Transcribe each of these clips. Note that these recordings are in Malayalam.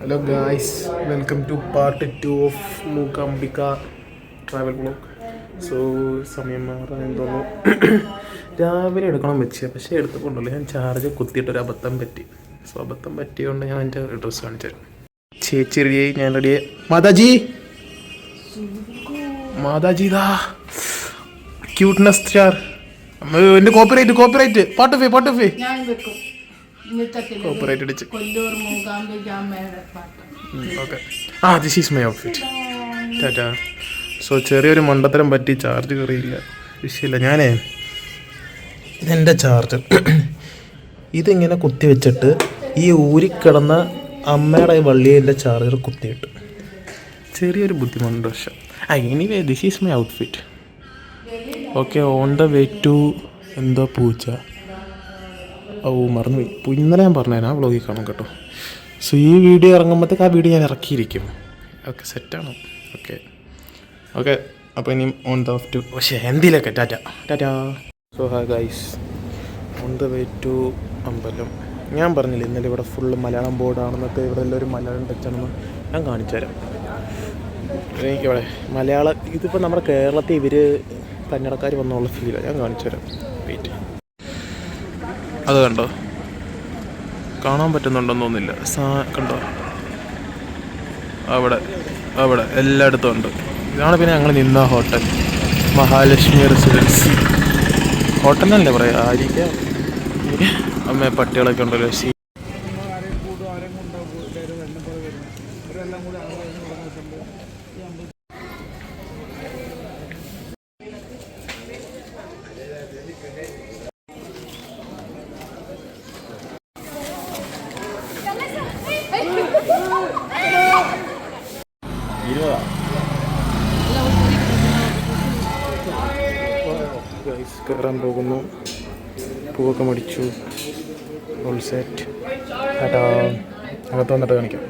Hello guys, welcome to part 2 of Mookambika travel vlog. So സമയം മാറാൻ തോന്നുന്നു. രാവിലെ എടുക്കണം വെച്ച്, പക്ഷേ എടുത്തുകൊണ്ടല്ലോ ഞാൻ ചാർജ് കുത്തിയിട്ടൊരു അബദ്ധം പറ്റി. സോ അബദ്ധം പറ്റിയതുകൊണ്ട് ഞാൻ എൻ്റെ ഡ്രസ്സ് കാണിച്ചു തരാം. ചേച്ചി റെഡിയായി, ഞാൻ റെഡിയായി. മാതാജി മാതാജി ദാ ക്യൂട്ട്നെസ് സ്റ്റാർ. എൻ്റെ കോപ്പിറൈറ്റ് പാട്ട് ഫേ കോപ്പറേറ്റ് അടിച്ച്. Okay, this is my outfit. Tata. So ചെറിയൊരു മണ്ടത്തരം പറ്റി, ചാർജ് കയറിയില്ല. വിഷയമില്ല. ഇതെൻ്റെ ചാർജർ. ഇതിങ്ങനെ കുത്തി വെച്ചിട്ട് ഈ ഊരിക്കിടന്ന അമ്മയുടെ വള്ളിയുടെ ചാർജർ കുത്തിയിട്ട് ചെറിയൊരു ബുദ്ധിമുട്ടുണ്ട്. പക്ഷേ anyway this is my outfit. Okay, on the way to എന്തോ പൂച്ച. മറന്നുപോയി. ഇന്നലെ ഞാൻ പറഞ്ഞുതരാം, ആ വ്ളോഗിൽ കാണും കേട്ടോ. സോ ഈ വീഡിയോ ഇറങ്ങുമ്പോഴത്തേക്ക് ആ വീഡിയോ ഞാൻ ഇറക്കിയിരിക്കും. ഓക്കെ, സെറ്റാണ്. ഓക്കെ അപ്പോൾ ഇനി ഓൺ ദ ടു എന്തിലൊക്കെ tata. So hi guys, on the way to അമ്പലം. ഞാൻ പറഞ്ഞില്ലേ ഇന്നലെ ഇവിടെ ഫുള്ള് മലയാളം ബോർഡാണെന്നൊക്കെ, ഇവിടെ എല്ലാവരും മലയാളം ടച്ചാണെന്ന് ഞാൻ കാണിച്ചു തരാം. എനിക്കിവിടെ മലയാളം, ഇതിപ്പോൾ നമ്മുടെ കേരളത്തിൽ ഇവർ കന്നഡക്കാർ വന്നുള്ള ഫീലാണ്. ഞാൻ കാണിച്ചു തരാം, വെയിറ്റ്. അത് കണ്ടോ, കാണാൻ പറ്റുന്നുണ്ടെന്ന് തോന്നുന്നില്ല. കണ്ടോ, അവിടെ എല്ലായിടത്തും ഉണ്ട്. ഇതാണ് പിന്നെ ഞങ്ങൾ നിന്ന ഹോട്ടൽ, മഹാലക്ഷ്മി റെസിഡൻസി ഹോട്ടലല്ലേ പറയാം. ആയിരിക്കാം. അമ്മ പട്ടികളൊക്കെ ഉണ്ടല്ലോ. കയറാൻ പോകുന്നു. പൂവൊക്കെ മടിച്ചു. Full set. ടാറ്റാ. അകത്ത് വന്നിട്ട് കാണിക്കാം.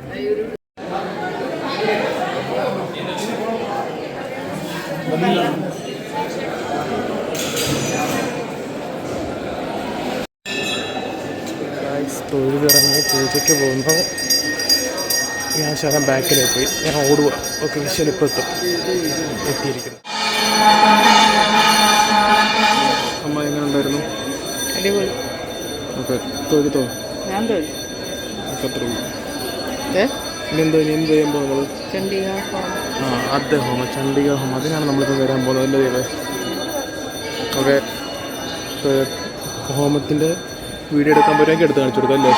തൊഴുതിറങ്ങി പൂജയ്ക്ക് പോകുമ്പോൾ ഞാൻ ശകലം ബാക്കിലേക്ക് പോയി. ഞാൻ ഓടുക. ഓക്കെ, വിശ്വൽ ഇപ്പോൾ എത്തിയിരിക്കുന്നു. അമ്മ എങ്ങനെ ഉണ്ടായിരുന്നു? അടിപൊളി. ഓക്കെ, തൊഴുതോ? ഞാൻ തൊഴു. അത്രയും ഇനി എന്ത് ചെയ്യാൻ പോകുന്നത്? ചണ്ഡിക ഹോമം, ചണ്ഡിക ഹോമം. അതിനാണ് നമ്മളിപ്പോൾ വരാൻ പോകുന്നത്. അല്ലേ ദൈവം? ഓക്കെ, ഹോമത്തിൻ്റെ വീഡിയോ എടുക്കാൻ പറ്റുമെങ്കിൽ എടുത്ത് കാണിച്ചു കൊടുക്കാം അല്ലേ?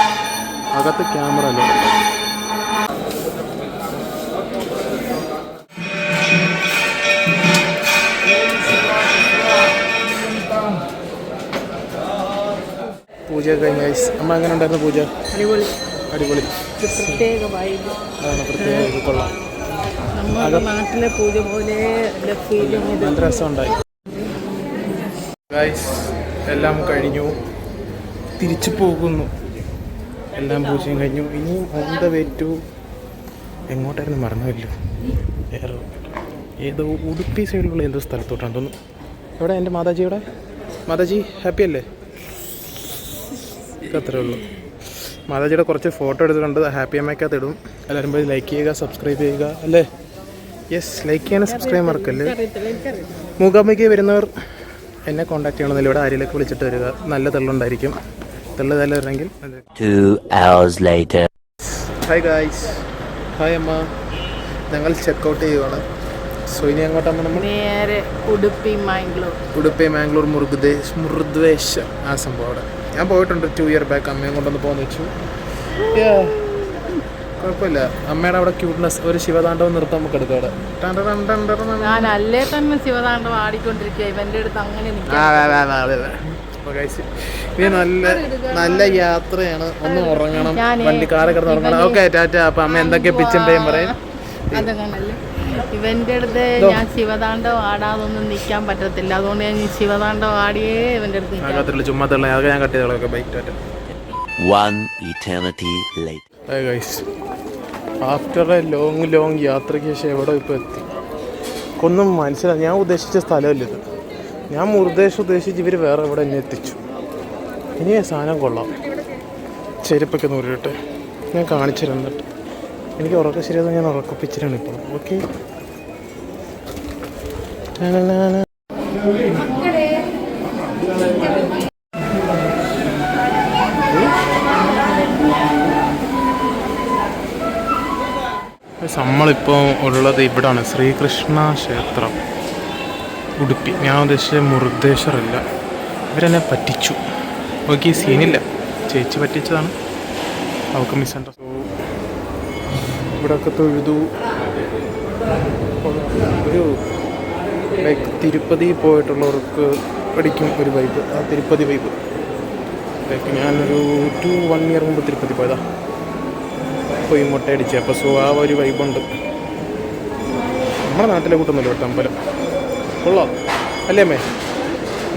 അകത്ത് ക്യാമറ അല്ലേ? പൂജ കഴിഞ്ഞ അമ്മ എങ്ങനെ ഉണ്ടായിരുന്നു പൂജ? അടിപൊളി. പ്രത്യേക കൊള്ളാം. നാട്ടിലെ പൂജ പോലെ നല്ല രസമുണ്ടായി. ഗൈസ്, എല്ലാം കഴിഞ്ഞു, തിരിച്ചു പോകുന്നു. എല്ലാം പൂജയും കഴിഞ്ഞു. ഇനിയും ഓൺ ദ വേ ടു എങ്ങോട്ടായിരുന്നു മറന്നുവല്ലോ. ഏതോ ഉടുപ്പി സൈഡിലുള്ള എന്തോ സ്ഥലത്തോട്ടാണ് തോന്നുന്നു. എവിടെ എൻ്റെ മാതാജിയുടെ? മാതാജി ഹാപ്പി അല്ലേ? അത്രേ ഉള്ളൂ. മാതാജിയുടെ കുറച്ച് ഫോട്ടോ എടുത്തിട്ടുണ്ട്, ഹാപ്പി അമ്മയ്ക്കകത്ത് ഇടും. എല്ലാവരും പോയി ലൈക്ക് ചെയ്യുക, സബ്സ്ക്രൈബ് ചെയ്യുക അല്ലേ? യെസ്, ലൈക്ക് ചെയ്യാനും സബ്സ്ക്രൈബ് മറക്കല്ലേ. മൂകാംബിക വരുന്നവർ എന്നെ കോൺടാക്ട് ചെയ്യണമെന്നില്ല. ഇവിടെ ആരെയൊക്കെ വിളിച്ചിട്ട് വരിക. നല്ല തെള്ളുണ്ടായിരിക്കും. തെള്ളുണ്ടെങ്കിൽ. Hi guys. ഹായ് അമ്മ. ഞങ്ങൾ ചെക്കൗട്ട് ചെയ്യുവാണ്. സോ ഇനി അങ്ങോട്ടാകുമ്പോൾ നമ്മൾ നേരെ ഉടുപ്പി മാംഗ്ലൂർ മുറുദ്വേഷ് ആ സംഭവം. അവിടെ ഞാൻ പോയിട്ടുണ്ട് 2 ഇയർ ബാക്ക്. അമ്മയും കൊണ്ടൊന്ന് പോകുന്ന വെച്ചു. കുഴപ്പമില്ല. അമ്മയുടെ അവിടെ ക്യൂട്ട്നെസ്. ഒരു ശിവതാണ്ഡവം നിർത്താൻ നമുക്ക് എടുക്കാം. അവിടെ ഞാൻ അല്ലേ തന്നെ ശിവതാണ്ഡവം ആടിക്കൊണ്ടിരിക്കുക. ഇവന്റെ അടുത്ത് അങ്ങനെ ഇത് നല്ല യാത്രയാണ്. ഒന്ന് ഉറങ്ങണം, വണ്ടിക്കാരെ കിടന്ന് ഉറങ്ങണം. ഓക്കെ, ടാറ്റ. അപ്പൊ അമ്മ എന്തൊക്കെ പിച്ചും പേയും പറയും. അതങ്ങനല്ലേ ഇവന്റെ അടുത്ത് ഞാൻ ശിവതാണ്ഡവം ആടാതൊന്നും നിൽക്കാൻ പറ്റത്തില്ല. അതുകൊണ്ട് ഞാൻ ശിവതാണ്ഡവം ആടിയേ ഇവന്റെ അടുത്ത് ചുമ്മാ ഞാൻ കട്ടിയതൊക്കെ bike. Tata. After a long യാത്രയ്ക്ക് ശേഷം എവിടെ ഇപ്പോൾ എത്തി ഒന്നും മനസ്സിലായി. ഞാൻ ഉദ്ദേശിച്ച സ്ഥലമല്ല ഇത്. ഞാൻ ഉദ്ദേശിച്ച് ഇവർ വേറെ എവിടെ എന്നെ എത്തിച്ചു. ഇനി സാധനം കൊള്ളാം. ചെരുപ്പൊക്കെ നൂറിട്ട് ഞാൻ കാണിച്ചു തരുന്നിട്ട് എനിക്ക് ഉറക്കം ശരിയാതെ ഞാൻ ഉറക്കപ്പിച്ചിട്ടാണ് ഇപ്പോൾ. ഓക്കെ, നമ്മളിപ്പോൾ ഉള്ളത് ഇവിടാണ്, ശ്രീകൃഷ്ണ ക്ഷേത്രം, ഉടുപ്പി. ഞാൻ ഉദ്ദേശിച്ച മുരുദേശ്വരല്ല. ഇവരെന്നെ പറ്റിച്ചു. ഓക്കെ, സീനില്ല, ചേച്ചി പറ്റിച്ചതാണ്, അവൾക്ക് മിസ്സണ്ട. സോ ഇവിടെയൊക്കെ തൊഴുതു. ഒരു ലൈക്ക് തിരുപ്പതി പോയിട്ടുള്ളവർക്ക് പഠിക്കും ഒരു വൈബ്, ആ തിരുപ്പതി വൈബ്. ലൈക്ക് ഞാനൊരു 1 ഇയർ മുമ്പ് തിരുപ്പതി പോയതാ, പോയി മുട്ടയടിച്ച്. അപ്പോൾ സോ ആ ഒരു വൈബുണ്ട്. നമ്മുടെ നാട്ടിലെ കൂട്ടൊന്നുമില്ല ഇവിടുത്തെ അമ്പലം. കൊള്ളാം അല്ലേ അമ്മേ?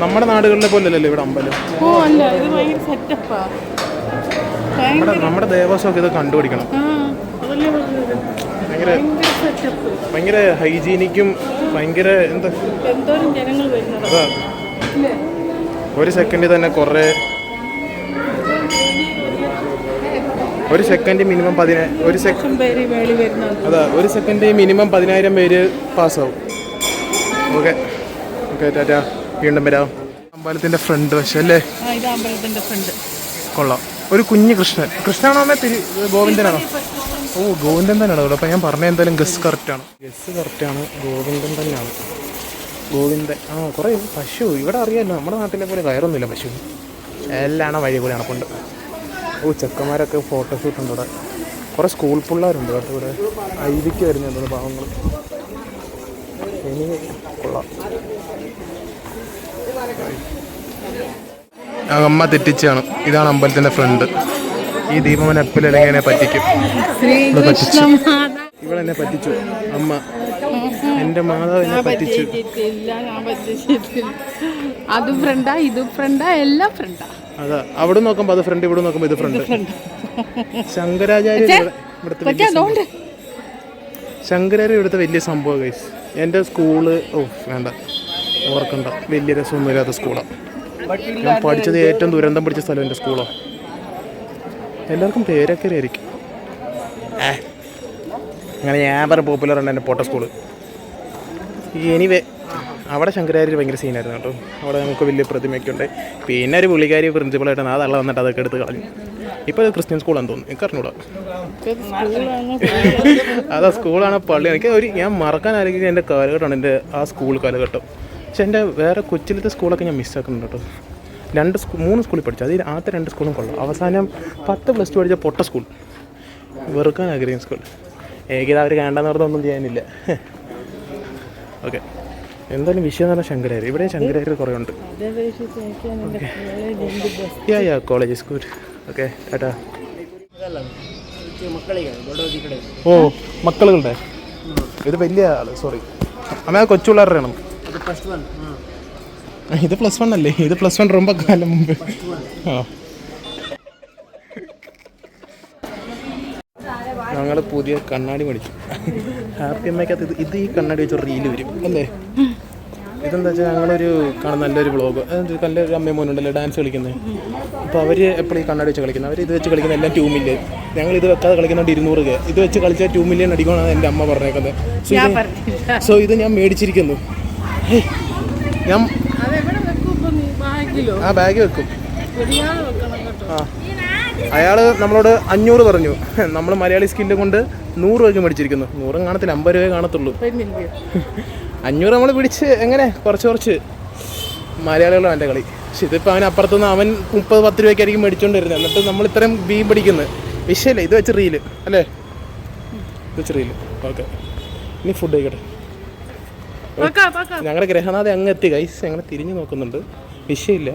നമ്മുടെ നാടുകളിലെ പോലല്ലല്ലോ ഇവിടെ അമ്പലം. നമ്മുടെ ദേവസ്വമൊക്കെ ഇത് കണ്ടുപിടിക്കണം. ഭയങ്കര ഹൈജീനിക്കും ഭയങ്കര എന്താ, അതാ ഒരു സെക്കൻഡിൽ തന്നെ കുറേ, ഒരു സെക്കൻഡ് മിനിമം 10,000 പേര് പാസ്സാവും. ഓക്കെ ഓക്കെ, ടാറ്റാ, വീണ്ടും വരാം. അമ്പലത്തിൻ്റെ ഫ്രണ്ട് വശം അല്ലേ? കൊള്ളാം. ഒരു കുഞ്ഞ് കൃഷ്ണനാണോ അമ്മ? ഗോവിന്ദനാണോ? ഓ, ഗോവിന്ദൻ തന്നെയാണ് അവിടെ. അപ്പോൾ ഞാൻ പറഞ്ഞ എന്തായാലും ഗസ് കറക്റ്റാണ്. ഗോവിന്ദൻ തന്നെയാണ്. ഗോവിന്ദൻ. ആ, കുറേ പശു ഇവിടെ അറിയാമല്ലോ, നമ്മുടെ നാട്ടിലെ പോലെ കയറൊന്നുമില്ല പശു. എല്ലാം വഴി കൂടെയാണ് കൊണ്ട്. ഓ, ചെക്കന്മാരൊക്കെ ഫോട്ടോഷൂട്ടുണ്ട് ഇവിടെ. കുറേ സ്കൂൾ പിള്ളേരുണ്ട് കേട്ടോ ഇവിടെ. ഐവിക്ക് വരുന്നുണ്ട് പാവങ്ങൾ. ഇനി കൊള്ളാം. അമ്മ തെറ്റിച്ചാണ്. ഇതാണ് അമ്പലത്തിൻ്റെ ഫ്രണ്ട്. ഈ ദീപമൻ എപ്പോഴും എന്നെ പറ്റിക്കും. ഇവളെന്നെ പറ്റിച്ചു അമ്മ. എൻ്റെ മാതാവ് എന്നെ പറ്റിച്ചു. അത് ഫ്രണ്ടാ, ഇത് ഫ്രണ്ടാ, എല്ലാം ഫ്രണ്ടാ. അതാ, അവിടെ നോക്കുമ്പോൾ അത് ഫ്രണ്ട്, ഇവിടെ നോക്കുമ്പോൾ ഇത് ഫ്രണ്ട്. ശങ്കരാചാര്യ ഇവിടുത്തെ വലിയ സംഭവം ഗൈസ്. എൻ്റെ സ്കൂള്, ഓ വേണ്ട ഓർക്കണ്ട, വലിയ രസമൊന്നുമില്ലാത്ത സ്കൂളാണ്. ഞാൻ പഠിച്ചത് ഏറ്റവും ദുരന്തം പിടിച്ച സ്ഥലം എൻ്റെ സ്കൂളാണ്. എല്ലാവർക്കും പേരൊക്കെ ആയിരിക്കും. അങ്ങനെ ഞാൻ പറഞ്ഞ പോപ്പുലറാണ് എൻ്റെ പോട്ട സ്കൂള്. എനിവേ, അവിടെ ശങ്കരാചാര്യ ഭയങ്കര സീനായിരുന്നു കേട്ടോ. അവിടെ നമുക്ക് വലിയ പ്രതിമയൊക്കെ ഉണ്ട്. പിന്നെ ഒരു പുള്ളിക്കാരി പ്രിൻസിപ്പളായിട്ട് ആ തള്ള വന്നിട്ട് അതൊക്കെ എടുത്ത് കളഞ്ഞു. ഇപ്പോൾ അത് ക്രിസ്ത്യൻ സ്കൂളാണെന്ന് തോന്നുന്നു, എനിക്ക് അറിഞ്ഞൂടാ. അതാ സ്കൂളാണ് പള്ളി. ഞാൻ മറക്കാൻ ആയിരിക്കും എൻ്റെ കാലഘട്ടമാണ് എൻ്റെ ആ സ്കൂൾ കാലഘട്ടം. പക്ഷെ എൻ്റെ വേറെ കൊച്ചിലത്തെ സ്കൂളൊക്കെ ഞാൻ മിസ്സാക്കുന്നുണ്ട് കേട്ടോ. 3 സ്കൂളിൽ പഠിച്ചു, അതിൽ ആദ്യത്തെ 2 സ്കൂളും കൊള്ളാം. അവസാനം 10+2 പഠിച്ച പൊട്ട സ്കൂൾ, വെറുക്കാൻ ആഗ്രഹിക്കുന്ന സ്കൂൾ. ഏകദേശം അവർ കാണേണ്ടെന്ന് പറഞ്ഞൊന്നും ചെയ്യാനില്ല. ഓക്കെ, എന്തായാലും വിഷയം എന്ന് പറഞ്ഞാൽ ശങ്കരാചാര്യ. ഇവിടെ ശങ്കരാചാര്യ കുറേ ഉണ്ട്. College is good. Okay, tata. ഓ, മക്കളുടെ ഇത് വലിയ ആള്. സോറി അമ്മ, കൊച്ചു പിള്ളേരുടെയാണ്. ഇത് +1 അല്ലേ? ഇത് +1 ரொம்ப കാലം മുമ്പ്. ആ, ഞങ്ങൾ പുതിയ കണ്ണാടി മേടിച്ചു. ഹാപ്പി അമ്മയ്ക്കകത്ത് ഇത് ഈ കണ്ണാടി വെച്ച് റീല് വരും അല്ലേ? ഇതെന്താ വെച്ചാൽ ഞങ്ങളൊരു നല്ലൊരു വ്ളോഗ്, നല്ലൊരു അമ്മയും മോനുണ്ടല്ലോ ഡാൻസ് കളിക്കുന്നത്. അപ്പോൾ അവർ എപ്പോഴും ഈ കണ്ണാടി വെച്ച് കളിക്കുന്നത്. അവർ ഇത് വെച്ച് കളിക്കുന്ന എല്ലാം 2 മില്യൺ. ഞങ്ങൾ ഇത് വെക്കാതെ കളിക്കുന്നുണ്ട് 200K. ഇത് വെച്ച് കളിച്ചാൽ 2 മില്യൺ അടിക്കണമെന്നാണ് എൻ്റെ അമ്മ പറഞ്ഞേക്കുന്നത്. സോ ഇത് ഞാൻ മേടിച്ചിരിക്കുന്നു. ഞാൻ ആ ബാഗ് വെക്കും. ആ, അയാൾ നമ്മളോട് 500 പറഞ്ഞു. നമ്മൾ മലയാളി സ്കില്ല് കൊണ്ട് 100 രൂപയ്ക്ക് മേടിച്ചിരിക്കുന്നു. 100 കാണത്തില്ല, 50 രൂപ കാണത്തുള്ളൂ. 500 നമ്മൾ പിടിച്ച് എങ്ങനെ കുറച്ച് മലയാളികളാണ് എൻ്റെ കളി. പക്ഷെ ഇതിപ്പോൾ അവൻ അപ്പുറത്തുനിന്ന് അവൻ 30-10 രൂപയ്ക്കായിരിക്കും മേടിച്ചുകൊണ്ട് വരുന്നത്. എന്നിട്ട് നമ്മൾ ഇത്രയും ബീം പിടിക്കുന്നത് വിഷയല്ലേ? ഇത് വെച്ച് റീല് അല്ലേ? ഇത് വെച്ച് റീല്. ഓക്കെ, ഇനി ഫുഡ് കഴിക്കട്ടെ. ഞങ്ങളുടെ ഗ്രഹനാഥ അങ്ങ് എത്തി ഗൈസ്. ഞങ്ങൾ തിരിഞ്ഞു നോക്കുന്നുണ്ട്, വിഷയമില്ല.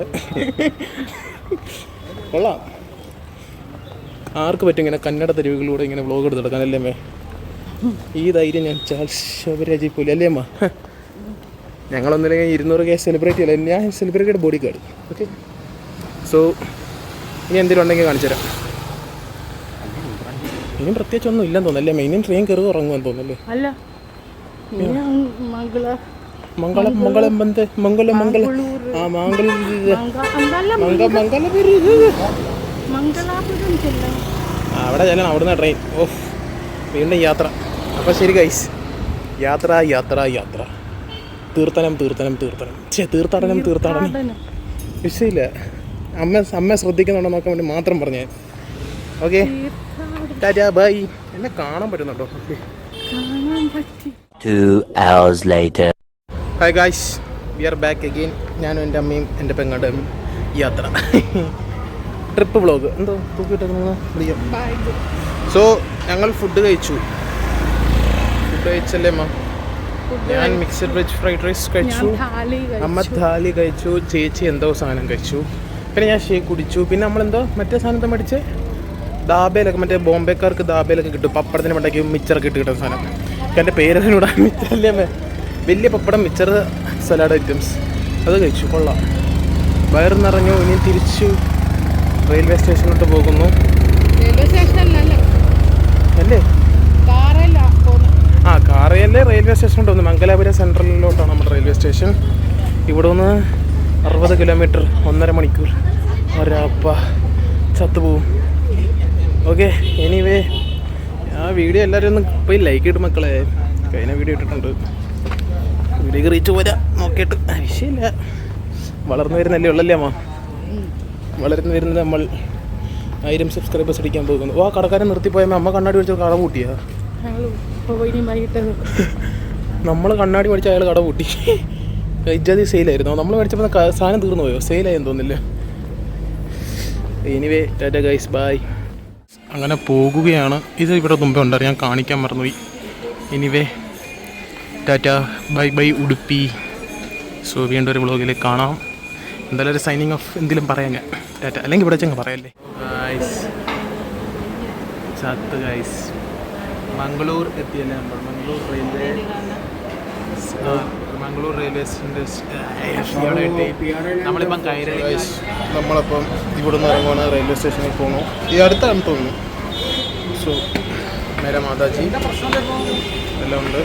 കൊള്ളാം. ആർക്ക് പറ്റും ഇങ്ങനെ കന്നഡ തെരുവുകളിലൂടെ ഇങ്ങനെ വ്ളോഗ് എടുത്തെടുക്കാൻ അല്ലേ അമ്മേ? ഈ ധൈര്യം ഞാൻ ശോഭരാജി പോലെ അല്ലേ അമ്മ? ഞങ്ങളൊന്നില്ലെങ്കിൽ 200K സെലിബ്രേറ്റ് ചെയ്യില്ല. ഞാൻ സെലിബ്രിറ്റിയുടെ ബോഡി ഗാർഡ്. ഓക്കെ, സോ ഇനി എന്തെങ്കിലും ഉണ്ടെങ്കിൽ കാണിച്ചു തരാം. ഇനിയും പ്രത്യേകിച്ച് ഒന്നും ഇല്ലെന്ന് തോന്നുന്നല്ലേ അമ്മ? ഇനിയും ട്രെയിൻ കയറി ഉറങ്ങുമെന്ന് തോന്നുന്നല്ലേ? അവിടെ ചെല്ലണം, അവിടുന്ന് ട്രെയിൻ. ഓഫ്, വീണ്ടും യാത്ര. അപ്പോൾ ശരി ഗൈസ്, യാത്ര യാത്ര യാത്ര, തീർത്ഥാടനം തീർത്ഥാടനം തീർത്ഥാടനം തീർത്ഥാടനം തീർത്ഥാടനം വിഷയമില്ല. അമ്മ ശ്രദ്ധിക്കുന്നുണ്ടോ നോക്കാൻ വേണ്ടി മാത്രം പറഞ്ഞേ. Okay, tata bye. എന്നെ കാണാൻ പറ്റുന്നുണ്ടോ? 2 hours later. Hi guys, we are back again. ഞാനും എൻ്റെ അമ്മയും എൻ്റെ പെങ്ങളുടെയും യാത്ര, ട്രിപ്പ് വ്ളോഗ്. എന്തോ തൂക്കിയിട്ടേക്കുന്നത്. സോ ഞങ്ങൾ ഫുഡ് കഴിച്ചല്ലേ അമ്മ? ഞാൻ മിക്സഡ് വെജ് ഫ്രൈഡ് റൈസ് കഴിച്ചു, അമ്മ ഥാലി കഴിച്ചു, ചേച്ചി എന്തോ സാധനം കഴിച്ചു, പിന്നെ ഞാൻ ഷേക്ക് കുടിച്ചു. പിന്നെ നമ്മളെന്തോ മറ്റേ സാധനത്തെ മേടിച്ച് ദാബയിലൊക്കെ, മറ്റേ ബോംബെക്കാർക്ക് ദാബയിലൊക്കെ കിട്ടും, പപ്പടത്തിന് മണ്ടയ്ക്ക് മിച്ചറൊക്കെ ഇട്ട് കിട്ടുന്ന സാധനം. എൻ്റെ പേരതിനൂടെ മിച്ചറല്ലേ അമ്മേ, വലിയ പപ്പടം, മിച്ചർ, സലാഡ് ഐറ്റംസ്, അത് കഴിച്ചു. കൊള്ളാം, വയറ് നിറഞ്ഞു. ഇനി തിരിച്ചു റെയിൽവേ സ്റ്റേഷനിലോട്ട് പോകുന്നു. അല്ലേ? ആ, കാറയല്ലേ റെയിൽവേ സ്റ്റേഷനിലോട്ട് വന്നു. മംഗലാപുരം സെൻട്രലിലോട്ടാണ് നമ്മുടെ റെയിൽവേ സ്റ്റേഷൻ. ഇവിടെ നിന്ന് 60 കിലോമീറ്റർ, 1.5 മണിക്കൂർ. ഒരപ്പ ചത്തുപോവും. ഓക്കെ, എനിവേ ആ വീഡിയോ എല്ലാവരും ഒന്ന് പോയി ലൈക്ക് ഇട്ട് മക്കളെ. കഴിഞ്ഞ വീഡിയോ ഇട്ടിട്ടുണ്ട്, വീഡിയോ റീച്ച് പോരാ നോക്കിയിട്ട് വിഷയമില്ല. വളർന്നു വരുന്നല്ലേ ഉള്ളല്ലേ അമ്മ? വളർന്നു വരുന്നത് നമ്മൾ 1000 സബ്സ്ക്രൈബേഴ്സ് അടിക്കാൻ പോകുന്നു. ആ കടക്കാരൻ നിർത്തിപ്പോയമ്മ, അമ്മ കണ്ണാടി മേടിച്ച കട പൂട്ടിയാ? നമ്മൾ കണ്ണാടി മേടിച്ച അയാൾ കട പൂട്ടി. ഇജാതി സെയിലായിരുന്നു. നമ്മൾ മേടിച്ചപ്പോൾ സാധനം തീർന്നു പോയോ? സെയിലായെന്ന് തോന്നില്ല. Anyway tata guys, bye. അങ്ങനെ പോകുകയാണ്. ഇത് ഇവിടെ മുമ്പേ ഉണ്ടായിരുന്നു, ഞാൻ കാണിക്കാൻ മറന്നുപോയി. Anyway tata bye bye Udupi. So വീണ്ടും ഒരു വ്ളോഗിൽ കാണാം. എന്തായാലും ഒരു സൈനിങ് ഓഫ് എന്തെങ്കിലും പറയാം ഞാൻ. ടാറ്റ, അല്ലെങ്കിൽ ഇവിടെ ചെങ്ങ പറയല്ലേ ഗൈസ്. ചത്ത് ഗൈസ്, മംഗളൂർ എത്തിയല്ലേ നമ്മൾ? മംഗളൂർ റെയിൽവേ നമ്മളിപ്പം ഗൈസ്, നമ്മളിപ്പം ഇവിടുന്ന് ഇറങ്ങുവാണ്, റെയിൽവേ സ്റ്റേഷനിൽ പോകണു. ഈ അടുത്താണ് തോന്നുന്നു. സോ മേര മാതാജി എല്ലാം ഉണ്ട്.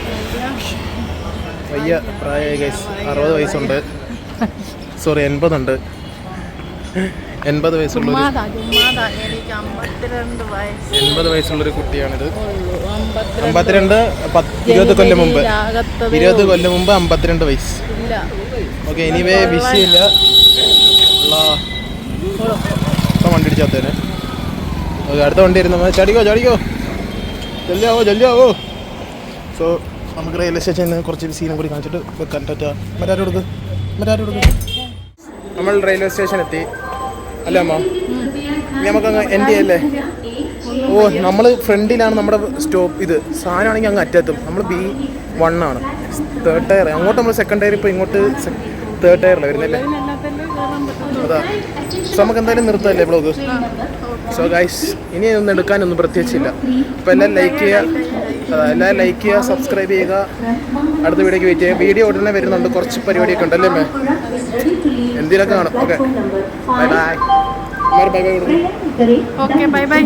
വയ്യ പ്രായമായി ഗൈസ്, 60 വയസ്സുണ്ട്. സോറി 80 ഉണ്ട്. 80 വയസ്സുള്ളൊരു 80 വയസ്സുള്ളൊരു കുട്ടിയാണിത്. 52 20 കൊല്ലം മുമ്പ് 52 വയസ്സ്. ഓക്കെ, എനിവേ വിഷയമില്ല. വണ്ടി അടിച്ചാത്തേനെ. ഓക്കെ, അടുത്ത വണ്ടി വരുന്ന ചടിക്കോ ജല്ലിയാവോ. സോ നമുക്ക് റെയിൽവേ സ്റ്റേഷനിൽ കുറച്ച് സീനും കൂടി കാണിച്ചിട്ട് വെക്കാൻ. മറ്റാരും കൊടുക്ക്. നമ്മൾ റെയിൽവേ സ്റ്റേഷൻ എത്തി അല്ലേ അമ്മ? നമുക്കങ്ങ് എൻഡ് ചെയ്യല്ലേ? ഓ, നമ്മൾ ഫ്രണ്ടിലാണ് നമ്മുടെ സ്റ്റോപ്പ്. ഇത് സാധനമാണെങ്കിൽ അങ്ങ് അറ്റത്തും. നമ്മൾ B1 ആണ്, 3rd ടയർ. അങ്ങോട്ട് നമ്മൾ 2nd ടയർ, ഇപ്പോൾ ഇങ്ങോട്ട് 3rd ടയറിലാണ് വരുന്നല്ലേ? അതാ. സോ നമുക്ക് എന്തായാലും നിർത്തല്ലേ ബ്ലോഗ്? സോ ഗൈസ്, ഇനി ഒന്നും എടുക്കാനൊന്നും പ്രത്യേകിച്ചില്ല. അപ്പോൾ എല്ലാവരും ലൈക്ക് ചെയ്യുക, സബ്സ്ക്രൈബ് ചെയ്യുക. അടുത്ത വീഡിയോക്ക് വെയിറ്റ് ചെയ്യുക. വീഡിയോ ഉടനെ വരുന്നുണ്ട്, കുറച്ച് പരിപാടിയൊക്കെ ഉണ്ടല്ലേ അമ്മേ? എന്തിനൊക്കെ കാണും. Okay, bye bye. Bye bye.